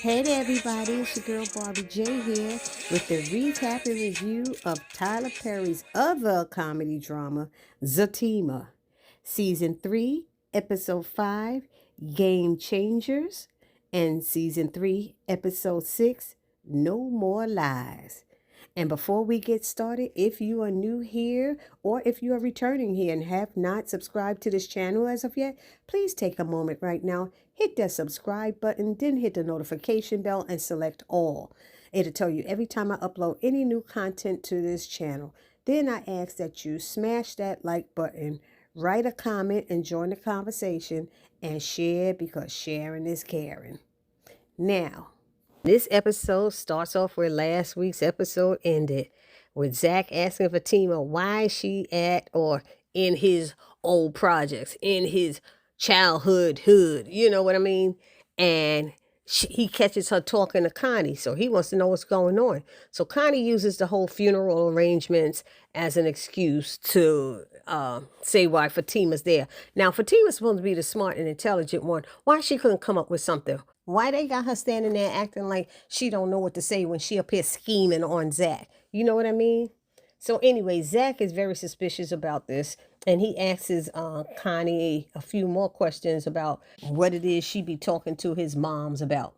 Hey there, everybody. It's your girl Barbie J here with the recap and review of Tyler Perry's other comedy drama, ZATIMA, Season 3, Episode 5, Game Changers, and Season 3, Episode 6, No More Lies. And before we get started, if you are new here or if you are returning here and have not subscribed to this channel as of yet, please take a moment right now, hit that subscribe button, then hit the notification bell and select all. It'll tell you every time I upload any new content to this channel. Then I ask that you smash that like button, write a comment and join the conversation, and share because sharing is caring. Now, this episode starts off where last week's episode ended, with Zach asking Fatima why she at or in his old projects, in his childhood hood, you know what I mean? And he catches her talking to Connie, so he wants to know what's going on. So Connie uses the whole funeral arrangements as an excuse to say why Fatima's there. Now, Fatima's supposed to be the smart and intelligent one. Why she couldn't come up with something? Why they got her standing there acting like she don't know what to say when she up here scheming on Zach? You know what I mean? So anyway, Zach is very suspicious about this, and he asks Connie a few more questions about what it is she be talking to his moms about.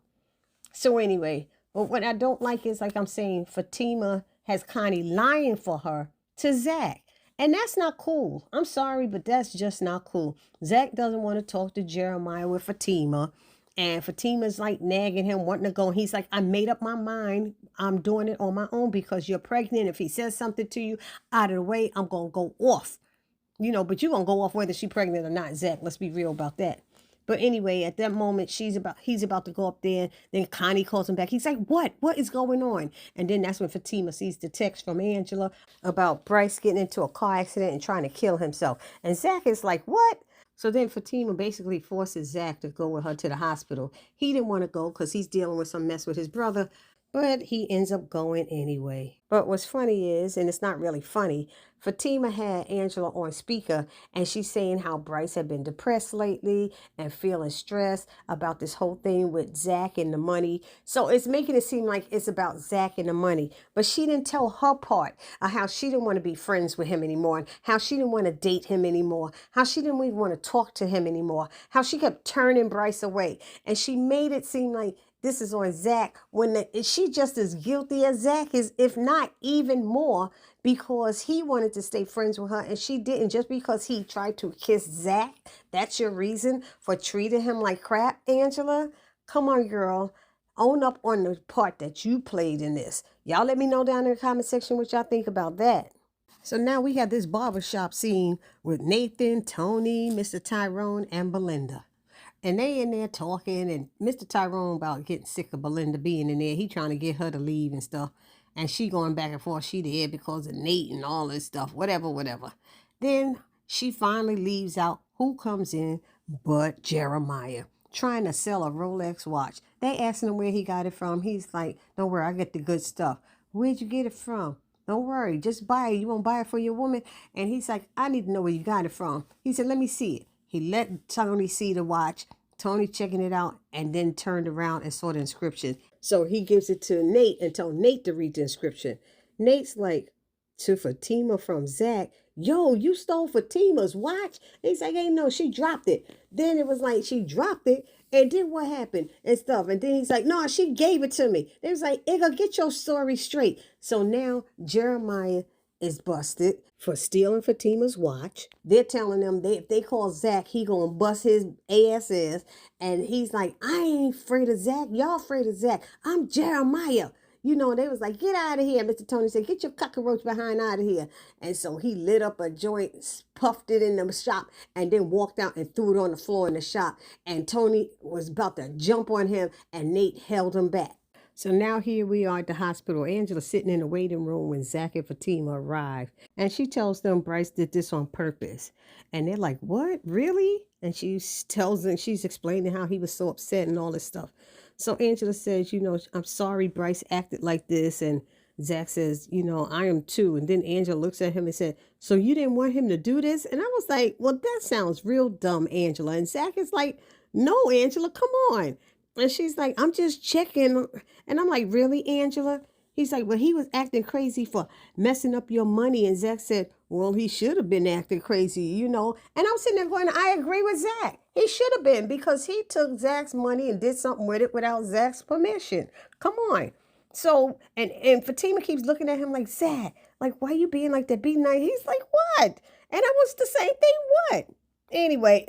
So anyway, but what I don't like is, like I'm saying, Fatima has Connie lying for her to Zach. And that's not cool. I'm sorry, but that's just not cool. Zach doesn't want to talk to Jeremiah with Fatima. And Fatima's like nagging him, wanting to go. He's like, I made up my mind. I'm doing it on my own because you're pregnant. If he says something to you, out of the way, I'm going to go off. You know, but you're going to go off whether she's pregnant or not, Zach. Let's be real about that. But anyway, at that moment, he's about to go up there. Then Connie calls him back. He's like, what? What is going on? And then that's when Fatima sees the text from Angela about Bryce getting into a car accident and trying to kill himself. And Zach is like, what? So then Fatima basically forces Zach to go with her to the hospital. He didn't want to go because he's dealing with some mess with his brother, but he ends up going anyway. But what's funny is, and it's not really funny, Fatima had Angela on speaker, and she's saying how Bryce had been depressed lately and feeling stressed about this whole thing with Zach and the money. So it's making it seem like it's about Zach and the money. But she didn't tell her part of how she didn't want to be friends with him anymore, and how she didn't want to date him anymore, how she didn't even want to talk to him anymore, how she kept turning Bryce away. And she made it seem like this is on Zach when she just as guilty as Zach is, if not even more, because he wanted to stay friends with her and she didn't. Just because he tried to kiss Zach, that's your reason for treating him like crap, Angela? Come on, girl. Own up on the part that you played in this. Y'all let me know down in the comment section what y'all think about that. So now we got this barbershop scene with Nathan, Tony, Mr. Tyrone, and Belinda. And they in there talking, and Mr. Tyrone about getting sick of Belinda being in there. He trying to get her to leave and stuff. And she going back and forth. She there because of Nate and all this stuff. Whatever. Then she finally leaves out. Who comes in but Jeremiah, trying to sell a Rolex watch. They asking him where he got it from. He's like, don't worry, I get the good stuff. Where'd you get it from? Don't worry, just buy it. You won't buy it for your woman? And he's like, I need to know where you got it from. He said, let me see it. He let Tony see the watch. Tony checking it out and then turned around and saw the inscription. So he gives it to Nate and told Nate to read the inscription. Nate's like, to Fatima from Zach. Yo, you stole Fatima's watch? And he's like, hey, no, she dropped it. Then it was like, she dropped it. And then what happened and stuff? And then he's like, no, she gave it to me. They was like, Igga, get your story straight. So now Jeremiah is busted for stealing Fatima's watch. They're telling them if they call Zach, he gonna bust his ass. And he's like, I ain't afraid of Zach. Y'all afraid of Zach. I'm Jeremiah. You know, they was like, get out of here. Mr. Tony said, get your cockroach behind out of here. And so he lit up a joint, puffed it in the shop, and then walked out and threw it on the floor in the shop. And Tony was about to jump on him, and Nate held him back. So now here we are at the hospital. Angela's sitting in the waiting room when Zach and Fatima arrive. And she tells them Bryce did this on purpose. And they're like, what? Really? And she tells them, she's explaining how he was so upset and all this stuff. So Angela says, you know, I'm sorry Bryce acted like this. And Zach says, you know, I am too. And then Angela looks at him and said, so you didn't want him to do this? And I was like, well, that sounds real dumb, Angela. And Zach is like, no, Angela, come on. And she's like, I'm just checking. And I'm like, really, Angela? He's like, well, he was acting crazy for messing up your money. And Zach said, well, he should have been acting crazy, you know. And I'm sitting there going, I agree with Zach. He should have been, because he took Zach's money and did something with it without Zach's permission. Come on. So, and Fatima keeps looking at him like, Zach, like, why you being like that? Be nice. He's like, what? And I was the same thing. What? Anyway,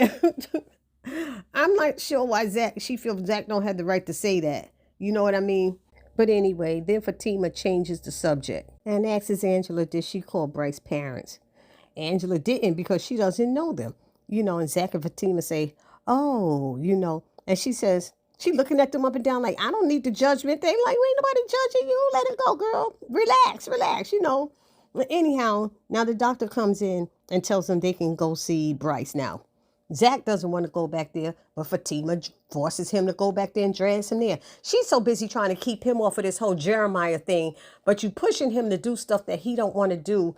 I'm not sure why she feels Zach don't have the right to say that. You know what I mean? But anyway, then Fatima changes the subject and asks Angela, did she call Bryce's parents? Angela didn't, because she doesn't know them. You know, and Zach and Fatima say, oh, you know, and she says, she looking at them up and down like, I don't need the judgment. They like, ain't nobody judging you. Let it go, girl. Relax, relax, you know. Anyhow, now the doctor comes in and tells them they can go see Bryce now. Zach doesn't want to go back there, but Fatima forces him to go back there and drags him there. She's so busy trying to keep him off of this whole Jeremiah thing, but you pushing him to do stuff that he don't want to do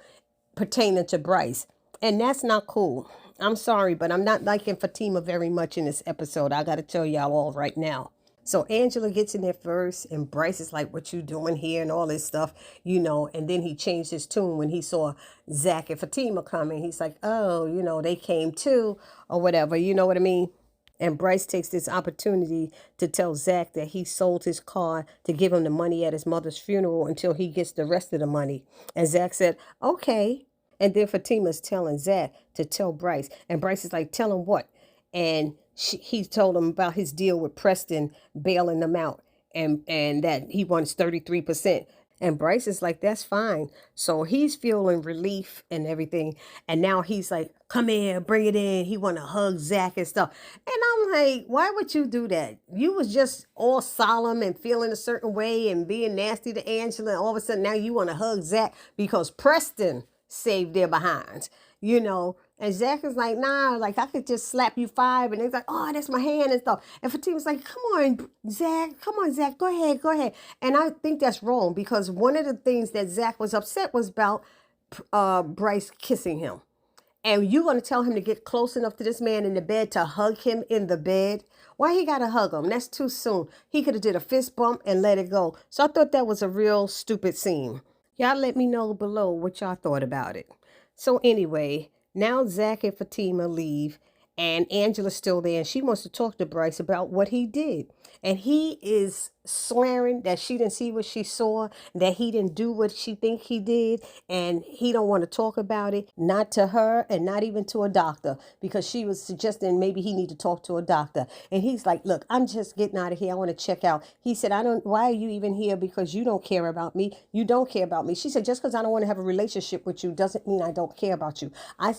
pertaining to Bryce. And that's not cool. I'm sorry, but I'm not liking Fatima very much in this episode. I got to tell y'all all right now. So Angela gets in there first, and Bryce is like, what you doing here and all this stuff, you know. And then he changed his tune when he saw Zach and Fatima coming. He's like, oh, you know, they came too, or whatever, you know what I mean? And Bryce takes this opportunity to tell Zach that he sold his car to give him the money at his mother's funeral until he gets the rest of the money. And Zach said, okay. And then Fatima's telling Zach to tell Bryce. And Bryce is like, tell him what? And he told him about his deal with Preston bailing them out, and that he wants 33%. And Bryce is like, that's fine. So he's feeling relief and everything. And now he's like, come here, bring it in. He want to hug Zach and stuff. And I'm like, why would you do that? You was just all solemn and feeling a certain way and being nasty to Angela. And all of a sudden now you want to hug Zach because Preston saved their behinds, you know. And Zach is like, nah, like I could just slap you 5. And he's like, oh, that's my hand and stuff. And Fatima's like, come on, Zach, go ahead. And I think that's wrong, because one of the things that Zach was upset was about Bryce kissing him. And you going to tell him to get close enough to this man in the bed to hug him in the bed? Why he got to hug him? That's too soon. He could have did a fist bump and let it go. So I thought that was a real stupid scene. Y'all let me know below what y'all thought about it. So anyway, now Zach and Fatima leave, and Angela's still there, and she wants to talk to Bryce about what he did. And he is swearing that she didn't see what she saw, that he didn't do what she think he did, and he don't want to talk about it, not to her and not even to a doctor, because she was suggesting maybe he need to talk to a doctor. And he's like, look, I'm just getting out of here. I want to check out. He said, why are you even here? Because you don't care about me. You don't care about me. She said, just because I don't want to have a relationship with you doesn't mean I don't care about you. I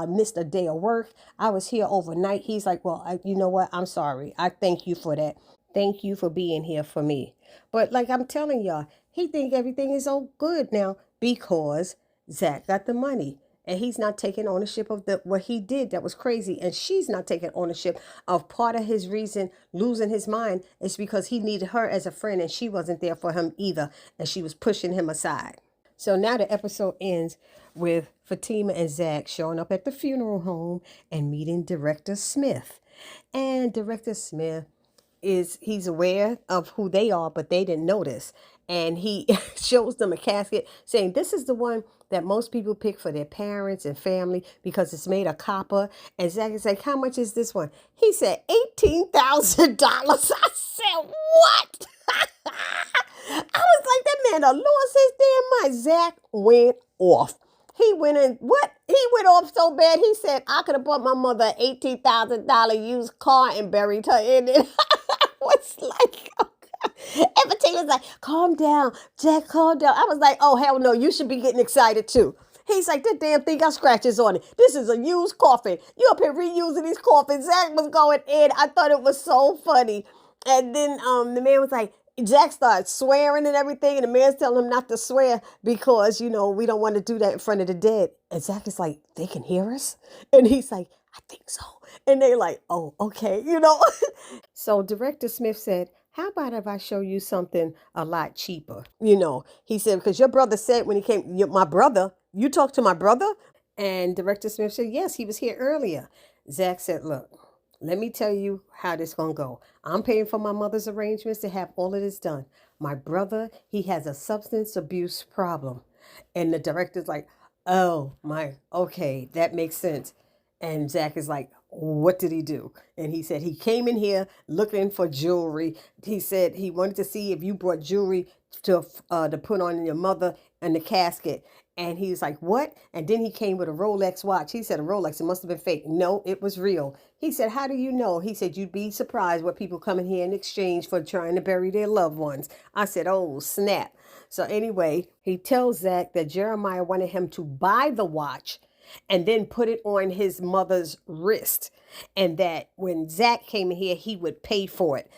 missed a day of work. I was here overnight. He's like, well, you know what? I'm sorry. I thank you for that. Thank you for being here for me. But like I'm telling y'all, he think everything is all good now because Zach got the money. And he's not taking ownership of what he did. That was crazy. And she's not taking ownership of part of his reason losing his mind is because he needed her as a friend, and she wasn't there for him either. And she was pushing him aside. So now the episode ends with Fatima and Zach showing up at the funeral home and meeting Director Smith. And Director Smith he's aware of who they are, but they didn't notice. And he shows them a casket saying, this is the one that most people pick for their parents and family because it's made of copper. And Zach is like, how much is this one? He said, $18,000. I said, what? I was like, that man done lost his damn mind. Zach went off. He went off so bad. He said, I could have bought my mother an $18,000 used car and buried her in it. Was like, oh God. And Fatina's like, calm down, Jack, calm down. I was like, oh, hell no, you should be getting excited too. He's like, that damn thing got scratches on it. This is a used coffin. You up here reusing these coffins. Zach was going in. I thought it was so funny. And then the man was like, Jack started swearing and everything, and the man's telling him not to swear because, you know, we don't want to do that in front of the dead. And Zach is like, they can hear us? And he's like, I think so. And they're like, oh, okay, you know. So Director Smith said, how about if I show you something a lot cheaper? You know, he said, because your brother said when he came, my brother, you talked to my brother? And Director Smith said, yes, he was here earlier. Zach said, look, let me tell you how this gonna go. I'm paying for my mother's arrangements to have all of this done. My brother, he has a substance abuse problem. And the director's like, oh my, okay, that makes sense. And Zach is like, what did he do? And he said he came in here looking for jewelry. He said he wanted to see if you brought jewelry to put on your mother in the casket. And he's like, what? And then he came with a Rolex watch. He said, a Rolex, it must have been fake. No, it was real. He said, how do you know? He said, you'd be surprised what people come in here in exchange for trying to bury their loved ones. I said, oh, snap. So anyway, he tells Zach that Jeremiah wanted him to buy the watch and then put it on his mother's wrist. And that when Zach came in here, he would pay for it.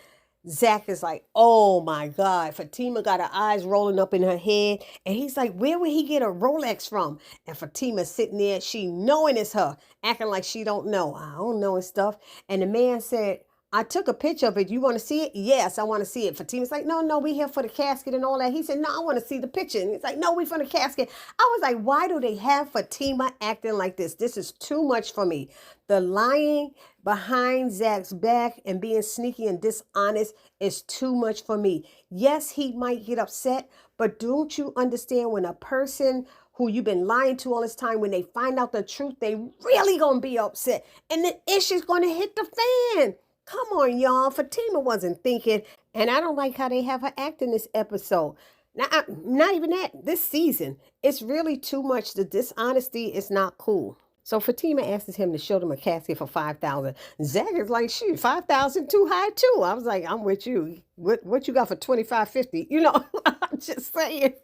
Zach is like, oh my God. Fatima got her eyes rolling up in her head. And he's like, where would he get a Rolex from? And Fatima's sitting there, she knowing it's her, acting like she don't know. I don't know and stuff. And the man said, I took a picture of it. You want to see it? Yes, I want to see it. Fatima's like, no, we here for the casket and all that. He said, no, I want to see the picture. And he's like, no, we for the casket. I was like, why do they have Fatima acting like this? This is too much for me. The lying behind Zach's back and being sneaky and dishonest is too much for me. Yes, he might get upset, but don't you understand when a person who you've been lying to all this time, when they find out the truth, they really gonna be upset. And the issue's gonna hit the fan. Come on, y'all. Fatima wasn't thinking. And I don't like how they have her act in this episode. Now, not even that. This season, it's really too much. The dishonesty is not cool. So Fatima asks him to show them a casket for $5,000. Zach is like, shoot, $5,000 too high too. I was like, I'm with you. What you got for $2,550? You know, I'm just saying.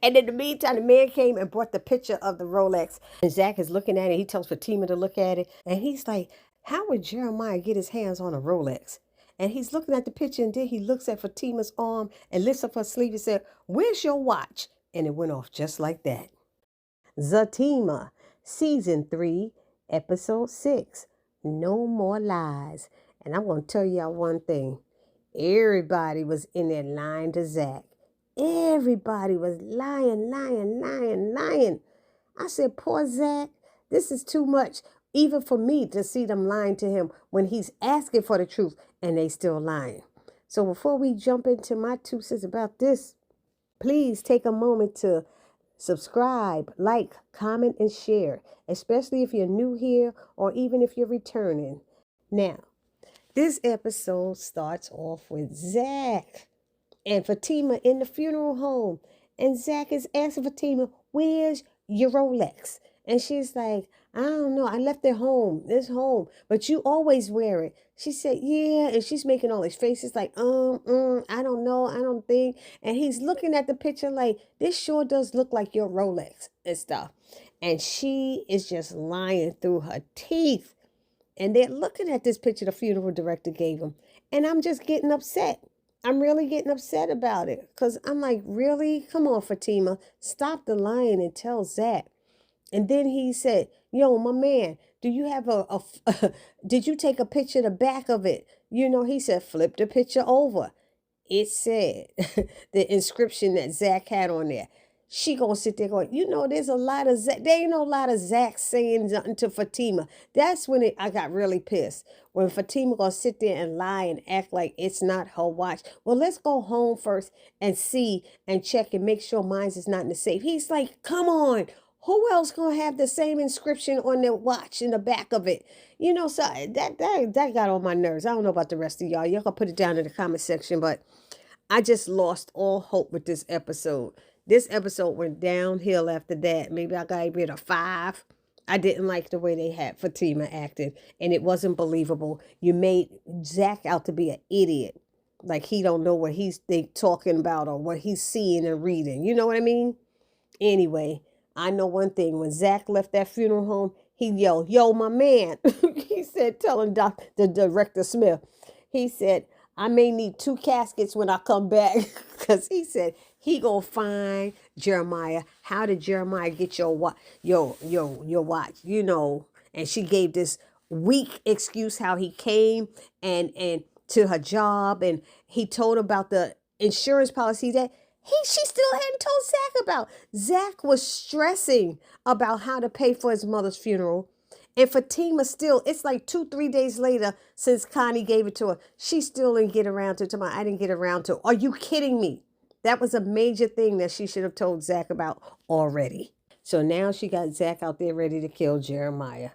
And in the meantime, the man came and brought the picture of the Rolex. And Zach is looking at it. He tells Fatima to look at it. And he's like, how would Jeremiah get his hands on a Rolex? And he's looking at the picture, and then he looks at Fatima's arm and lifts up her sleeve and said, where's your watch? And it went off just like that. ZATIMA, Season 3, Episode 6, No More Lies. And I'm going to tell y'all one thing. Everybody was in there lying to Zach. Everybody was lying. I said, poor Zach, this is too much. Even for me to see them lying to him when he's asking for the truth and they still lying. So before we jump into my 2 cents about this, please take a moment to subscribe, like, comment, and share, especially if you're new here or even if you're returning. Now, this episode starts off with Zach and Fatima in the funeral home. And Zach is asking Fatima, where's your Rolex? And she's like, I don't know. I left it home. It's home. But you always wear it. She said, yeah. And she's making all these faces like, I don't know. I don't think. And he's looking at the picture like, this sure does look like your Rolex and stuff. And she is just lying through her teeth. And they're looking at this picture the funeral director gave them. And I'm just getting upset. I'm really getting upset about it. Because I'm like, really? Come on, Fatima. Stop the lying and tell Zach. And then he said, yo, my man, do you have did you take a picture of the back of it? You know, he said, flip the picture over. It said, the inscription that Zach had on there. She gonna sit there going, you know, there's a lot of Zach. There ain't no lot of Zach saying something to Fatima. That's when I got really pissed. When Fatima gonna sit there and lie and act like it's not her watch. Well, let's go home first and see and check and make sure mine's is not in the safe. He's like, come on. Who else gonna have the same inscription on their watch in the back of it? You know, so that got on my nerves. I don't know about the rest of y'all. Y'all can put it down in the comment section, but I just lost all hope with this episode. This episode went downhill after that. Maybe I got a 5. I didn't like the way they had Fatima acted, and it wasn't believable. You made Zach out to be an idiot. Like he don't know what they talking about or what he's seeing and reading. You know what I mean? Anyway, I know one thing. When Zach left that funeral home, he yelled, yo, my man. He said, telling the director Smith, he said, I may need 2 caskets when I come back. Because he said he gonna find Jeremiah. How did Jeremiah get your watch? You know. And she gave this weak excuse how he came and to her job. And he told about the insurance policy that she still hadn't told Zach about. Zach was stressing about how to pay for his mother's funeral. And Fatima still, it's like 2, 3 days later since Connie gave it to her. She still didn't get around to it. I didn't get around to it. Are you kidding me? That was a major thing that she should have told Zach about already. So now she got Zach out there ready to kill Jeremiah.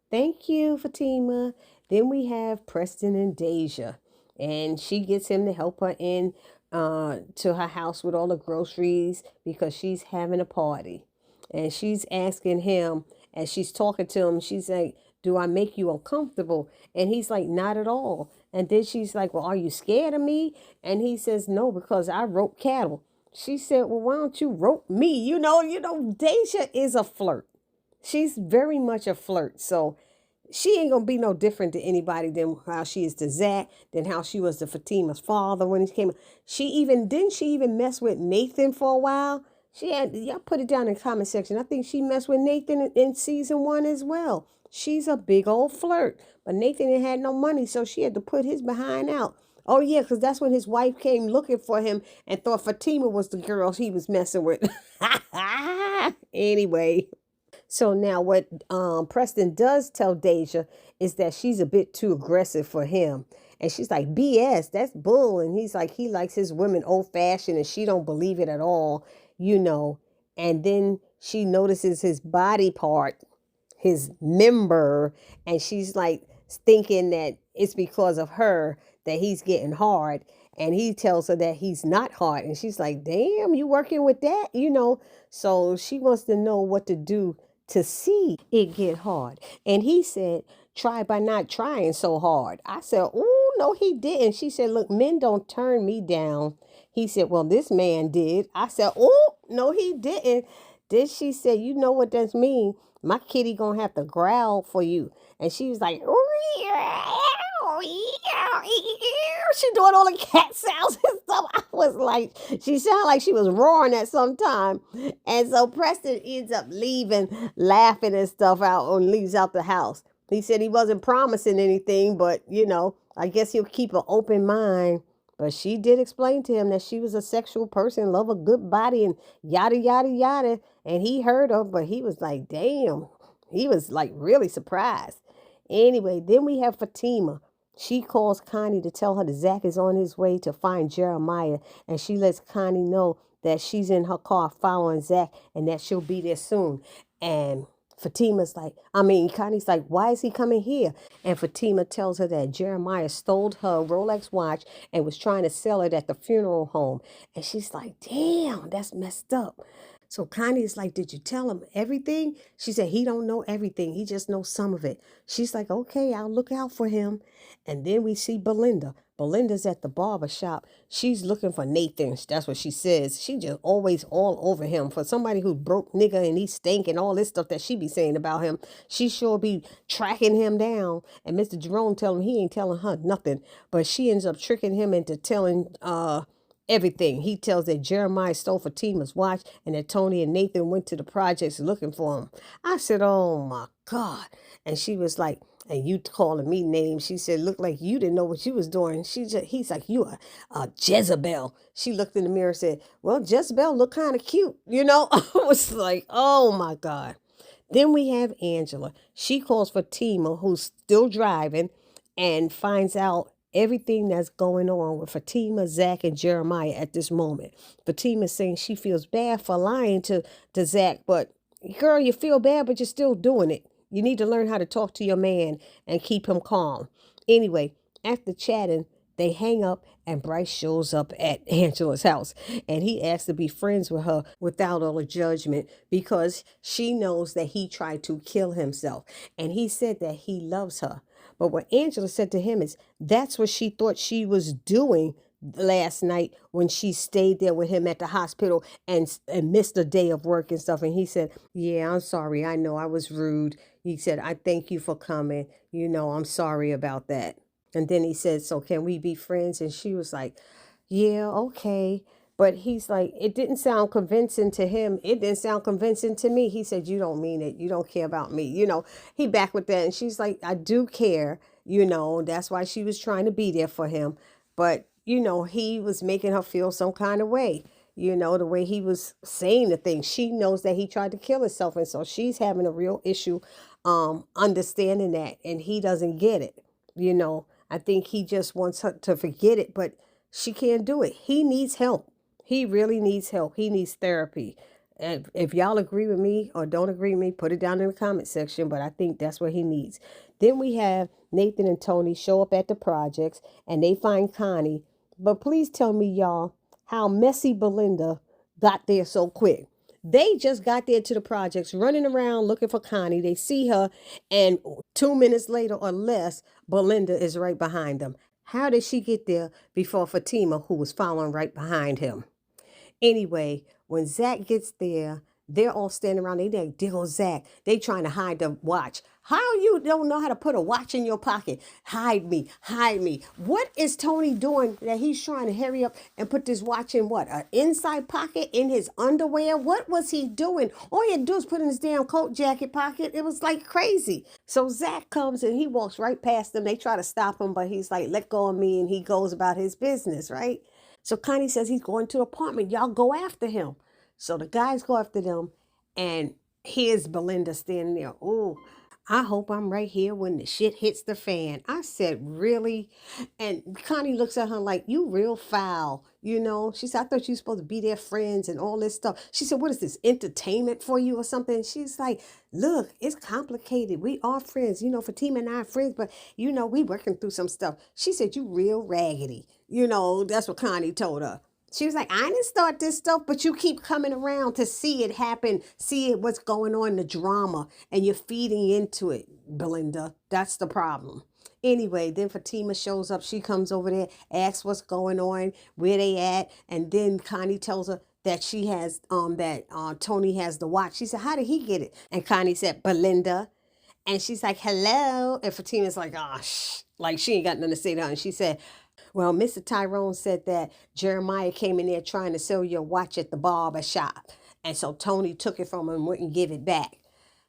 Thank you, Fatima. Then we have Preston and Deja. And she gets him to help her in to her house with all the groceries because she's having a party. And she's asking him, as she's talking to him, she's like, do I make you uncomfortable? And he's like, not at all. And then she's like, well, are you scared of me? And he says, no, because I rope cattle. She said, well, why don't you rope me? Deja is a flirt. She's very much a flirt. So she ain't gonna be no different to anybody than how she is to Zach, than how she was to Fatima's father when he came. She even mess with Nathan for a while. Y'all put it down in the comment section. I think she messed with Nathan in season 1 as well. She's a big old flirt. But Nathan didn't had no money, so she had to put his behind out. Oh yeah, because that's when his wife came looking for him and thought Fatima was the girl he was messing with. Anyway. So now what Preston does tell Deja is that she's a bit too aggressive for him. And she's like, BS, that's bull. And he's like, he likes his women old fashioned and she don't believe it at all, you know. And then she notices his body part, his member, and she's like thinking that it's because of her that he's getting hard. And he tells her that he's not hard. And she's like, damn, you working with that, you know. So she wants to know what to do to see it get hard. And he said, try by not trying so hard. I said, oh, no, he didn't. She said, look, men don't turn me down. He said, well, this man did. I said, oh, no, he didn't. Then she said, you know what that means? My kitty gonna have to growl for you. And she was like, she doing all the cat sounds and stuff. I was like, she sounded like she was roaring at some time. And so Preston ends up leaving, laughing and stuff out, and leaves out the house. He said he wasn't promising anything, but, you know, I guess he'll keep an open mind. But she did explain to him that she was a sexual person, love a good body, and yada, yada, yada. And he heard her, but he was like, damn. He was like really surprised. Anyway, then we have Fatima. She calls Connie to tell her that Zach is on his way to find Jeremiah. And she lets Connie know that she's in her car following Zach and that she'll be there soon. And Connie's like, why is he coming here? And Fatima tells her that Jeremiah stole her Rolex watch and was trying to sell it at the funeral home. And she's like, damn, that's messed up. So Connie is like, did you tell him everything? She said, he don't know everything. He just knows some of it. She's like, okay, I'll look out for him. And then we see Belinda. Belinda's at the barber shop. She's looking for Nathan. That's what she says. She just always all over him. For somebody who broke nigga and he stank and all this stuff that she be saying about him, she sure be tracking him down. And Mr. Jerome tell him he ain't telling her nothing. But she ends up tricking him into telling everything. He tells that Jeremiah stole Fatima's watch and that Tony and Nathan went to the projects looking for him. I said, oh my God. And she was like, and you calling me names. She said, look like you didn't know what you was doing. He's like, you a Jezebel. She looked in the mirror and said, well, Jezebel look kind of cute. You know, I was like, oh my God. Then we have Angela. She calls Fatima, who's still driving, and finds out everything that's going on with Fatima, Zach, and Jeremiah at this moment. Fatima's saying she feels bad for lying to Zach, but girl, you feel bad, but you're still doing it. You need to learn how to talk to your man and keep him calm. Anyway, after chatting, they hang up and Bryce shows up at Angela's house and he asks to be friends with her without all the judgment because she knows that he tried to kill himself. And he said that he loves her. But what Angela said to him is that's what she thought she was doing last night when she stayed there with him at the hospital and missed a day of work and stuff. And he said, yeah, I'm sorry. I know I was rude. He said, I thank you for coming. You know, I'm sorry about that. And then he said, so can we be friends? And she was like, yeah, okay. But he's like, it didn't sound convincing to him. It didn't sound convincing to me. He said, you don't mean it. You don't care about me. You know, he back with that. And she's like, I do care. You know, that's why she was trying to be there for him. But, you know, he was making her feel some kind of way. You know, the way he was saying the thing. She knows that he tried to kill himself. And so she's having a real issue understanding that, and he doesn't get it. I think he just wants her to forget it, but she can't do it. He needs help. He really needs help. He needs therapy. And if y'all agree with me or don't agree with me, put it down in the comment section, but I think that's what he needs. Then we have Nathan and Tony show up at the projects and they find Connie. But please tell me, y'all, how messy Belinda got there so quick. They just got there to the projects, running around looking for Connie. They see her, and 2 minutes later or less, Belinda is right behind them. How did she get there before Fatima, who was following right behind him? Anyway, when Zach gets there, they're all standing around. They like, there goes Zach. They trying to hide the watch. How you don't know how to put a watch in your pocket? Hide me, hide me. What is Tony doing that he's trying to hurry up and put this watch in what? An inside pocket in his underwear? What was he doing? All he had to do was put in his damn coat jacket pocket. It was like crazy. So Zach comes and he walks right past them. They try to stop him, but he's like, let go of me. And he goes about his business, right? So Connie says he's going to the apartment. Y'all go after him. So the guys go after them, and here's Belinda standing there. Oh, I hope I'm right here when the shit hits the fan. I said, really? And Connie looks at her like, you real foul. She said, I thought you were supposed to be their friends and all this stuff. She said, what is this, entertainment for you or something? She's like, look, it's complicated. We are friends. Fatima and I are friends, but, we working through some stuff. She said, you real raggedy. That's what Connie told her. She was like, I didn't start this stuff, but you keep coming around to see it happen, see what's going on, the drama, and you're feeding into it, Belinda. That's the problem. Anyway, then Fatima shows up. She comes over there, asks what's going on, where they at, and then Connie tells her that she has that Tony has the watch. She said, how did he get it? And Connie said, Belinda. And she's like, hello. And Fatima's like, oh, like she ain't got nothing to say to her. And she said, well, Mr. Tyrone said that Jeremiah came in there trying to sell you a watch at the barber shop. And so Tony took it from him and wouldn't give it back.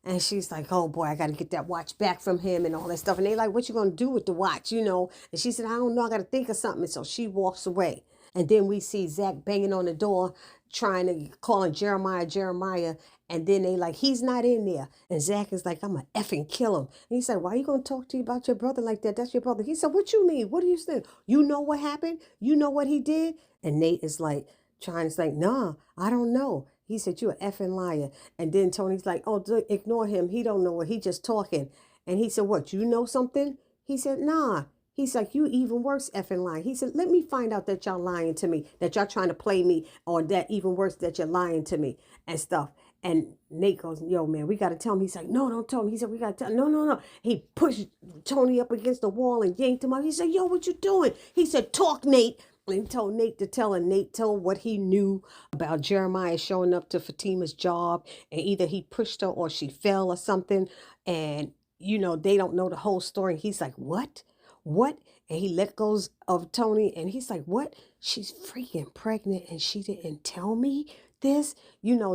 And she's like, oh boy, I got to get that watch back from him and all that stuff. And they like, what you going to do with the watch, And she said, I don't know, I got to think of something. And so she walks away. And then we see Zach banging on the door, trying to calling Jeremiah, Jeremiah. And then they like, he's not in there. And Zach is like, I'm going to effing kill him. And he said, why are you going to talk to you about your brother like that? That's your brother. He said, what you mean? What do you say? You know what happened? You know what he did? And Nate is like, trying to say, nah, I don't know. He said, you an effing liar. And then Tony's like, oh, ignore him. He don't know what. He just talking. And he said, what, you know something? He said, nah. He's like, you even worse effing lying. He said, let me find out that y'all lying to me, that y'all trying to play me, or that even worse, that you're lying to me and stuff. And Nate goes, yo, man, we got to tell him. He's like, no, don't tell him. He said, we got to tell him. No, no, no. He pushed Tony up against the wall and yanked him up. He said, yo, what you doing? He said, talk, Nate. And told Nate to tell, and Nate told what he knew about Jeremiah showing up to Fatima's job, and either he pushed her or she fell or something. And, they don't know the whole story. He's like, what? What? And he let go of Tony, and he's like, what? She's freaking pregnant, and she didn't tell me this?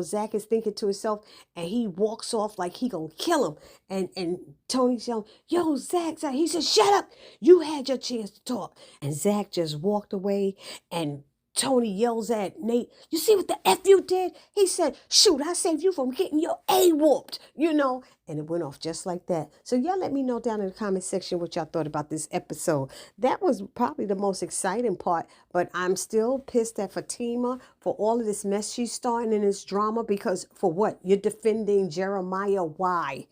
Zach is thinking to himself, and he walks off like he gonna kill him. And Tony's yelling, yo, Zach. He said, shut up. You had your chance to talk. And Zach just walked away, and Tony yells at Nate, you see what the F you did? He said, shoot, I saved you from getting your A whooped, And it went off just like that. So y'all let me know down in the comment section what y'all thought about this episode. That was probably the most exciting part, but I'm still pissed at Fatima for all of this mess she's starting in this drama, because for what? You're defending Jeremiah. Why?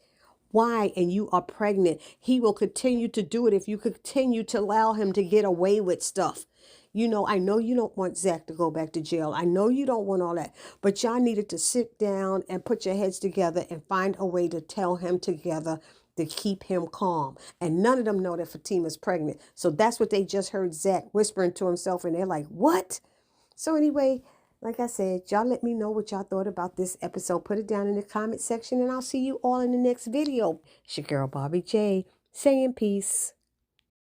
Why? And you are pregnant. He will continue to do it if you continue to allow him to get away with stuff. I know you don't want Zach to go back to jail. I know you don't want all that. But y'all needed to sit down and put your heads together and find a way to tell him together to keep him calm. And none of them know that Fatima's pregnant. So that's what they just heard Zach whispering to himself. And they're like, what? So anyway, like I said, y'all let me know what y'all thought about this episode. Put it down in the comment section, and I'll see you all in the next video. It's your girl, Barbie J, saying peace.